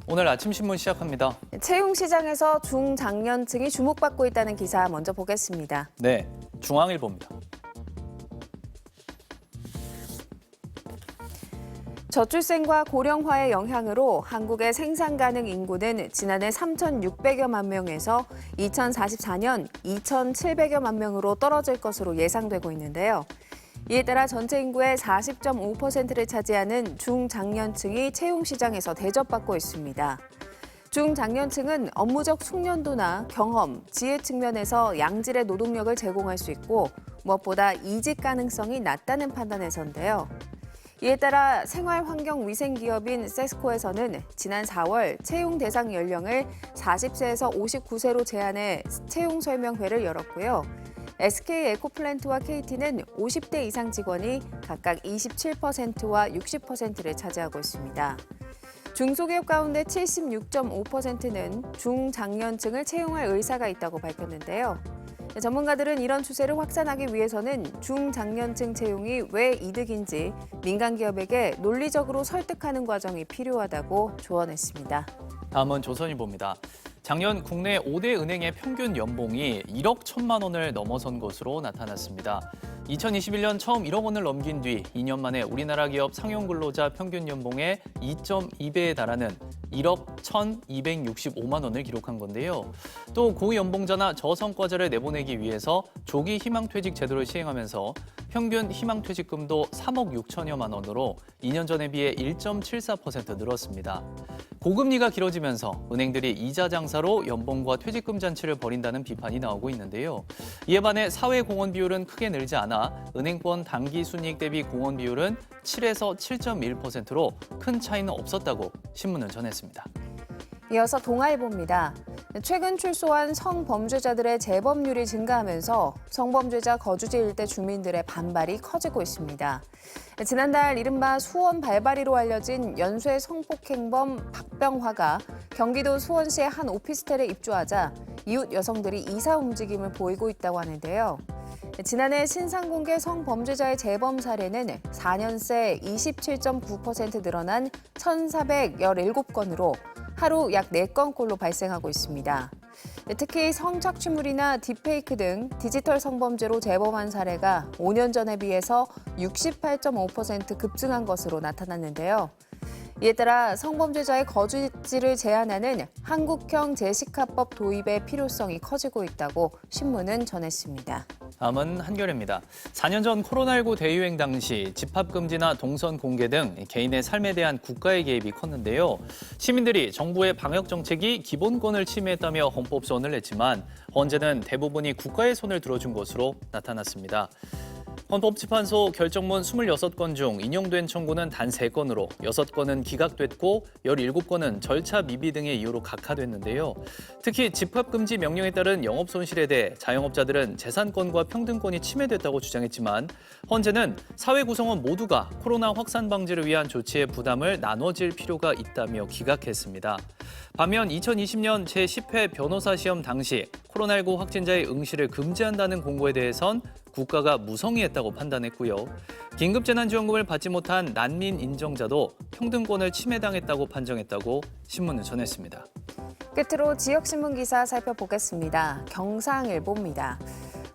오늘 아침 신문 시작합니다. 채용시장에서 중장년층이 주목받고 있다는 기사 먼저 보겠습니다. 네, 중앙일보입니다. 저출생과 고령화의 영향으로 한국의 생산 가능 인구는 지난해 3,600여만 명에서 2044년 2,700여만 명으로 떨어질 것으로 예상되고 있는데요. 이에 따라 전체 인구의 40.5%를 차지하는 중장년층이 채용시장에서 대접받고 있습니다. 중장년층은 업무적 숙련도나 경험, 지혜 측면에서 양질의 노동력을 제공할 수 있고 무엇보다 이직 가능성이 낮다는 판단에서인데요. 이에 따라 생활환경위생기업인 세스코에서는 지난 4월 채용 대상 연령을 40세에서 59세로 제한해 채용 설명회를 열었고요. SK에코플랜트와 KT는 50대 이상 직원이 각각 27%와 60%를 차지하고 있습니다. 중소기업 가운데 76.5%는 중장년층을 채용할 의사가 있다고 밝혔는데요. 전문가들은 이런 추세를 확산하기 위해서는 중장년층 채용이 왜 이득인지 민간 기업에게 논리적으로 설득하는 과정이 필요하다고 조언했습니다. 다음은 조선일보입니다. 작년 국내 5대 은행의 평균 연봉이 1억 1천만 원을 넘어선 것으로 나타났습니다. 2021년 처음 1억 원을 넘긴 뒤 2년 만에 우리나라 기업 상용 근로자 평균 연봉의 2.2배에 달하는 1억 1,265만 원을 기록한 건데요. 또 고연봉자나 저성과자를 내보내기 위해서 조기 희망퇴직 제도를 시행하면서 평균 희망퇴직금도 3억 6천여만 원으로 2년 전에 비해 1.74% 늘었습니다. 고금리가 길어지면서 은행들이 이자 장사로 연봉과 퇴직금 잔치를 벌인다는 비판이 나오고 있는데요. 이에 반해 사회 공헌 비율은 크게 늘지 않아 은행권 단기 순이익 대비 공헌 비율은 7에서 7.1%로 큰 차이는 없었다고 신문은 전했습니다. 이어서 동아일보입니다. 최근 출소한 성범죄자들의 재범률이 증가하면서 성범죄자 거주지 일대 주민들의 반발이 커지고 있습니다. 지난달 이른바 수원 발바리로 알려진 연쇄 성폭행범 박병화가 경기도 수원시의 한 오피스텔에 입주하자 이웃 여성들이 이사 움직임을 보이고 있다고 하는데요. 지난해 신상공개 성범죄자의 재범 사례는 4년 새 27.9% 늘어난 1,417건으로 하루 약 4건꼴로 발생하고 있습니다. 특히 성착취물이나 딥페이크 등 디지털 성범죄로 재범한 사례가 5년 전에 비해서 68.5% 급증한 것으로 나타났는데요. 이에 따라 성범죄자의 거주지를 제한하는 한국형 재식화법 도입의 필요성이 커지고 있다고 신문은 전했습니다. 다음은 한겨레입니다. 4년 전 코로나19 대유행 당시 집합금지나 동선 공개 등 개인의 삶에 대한 국가의 개입이 컸는데요. 시민들이 정부의 방역 정책이 기본권을 침해했다며 헌법 소원을 냈지만 헌재는 대부분이 국가의 손을 들어준 것으로 나타났습니다. 헌법재판소 결정문 26건 중 인용된 청구는 단 3건으로 6건은 기각됐고 17건은 절차 미비 등의 이유로 각하됐는데요. 특히 집합금지 명령에 따른 영업 손실에 대해 자영업자들은 재산권과 평등권이 침해됐다고 주장했지만 헌재는 사회 구성원 모두가 코로나 확산 방지를 위한 조치의 부담을 나눠질 필요가 있다며 기각했습니다. 반면 2020년 제10회 변호사 시험 당시 코로나19 확진자의 응시를 금지한다는 공고에 대해선 국가가 무성의했다고 판단했고요. 긴급재난지원금을 받지 못한 난민 인정자도 평등권을 침해당했다고 판정했다고 신문은 전했습니다. 끝으로 지역신문 기사 살펴보겠습니다. 경상일보입니다.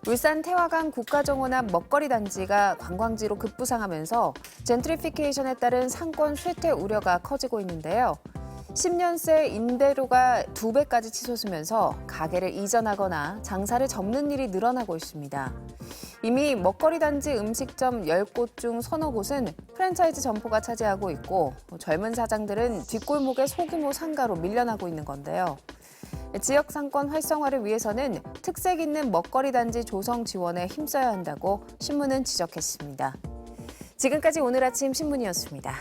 울산 태화강 국가정원 앞 먹거리 단지가 관광지로 급부상하면서 젠트리피케이션에 따른 상권 쇠퇴 우려가 커지고 있는데요. 10년새 임대료가 2배까지 치솟으면서 가게를 이전하거나 장사를 접는 일이 늘어나고 있습니다. 이미 먹거리 단지 음식점 10곳 중 서너 곳은 프랜차이즈 점포가 차지하고 있고 젊은 사장들은 뒷골목의 소규모 상가로 밀려나고 있는 건데요. 지역 상권 활성화를 위해서는 특색 있는 먹거리 단지 조성 지원에 힘써야 한다고 신문은 지적했습니다. 지금까지 오늘 아침 신문이었습니다.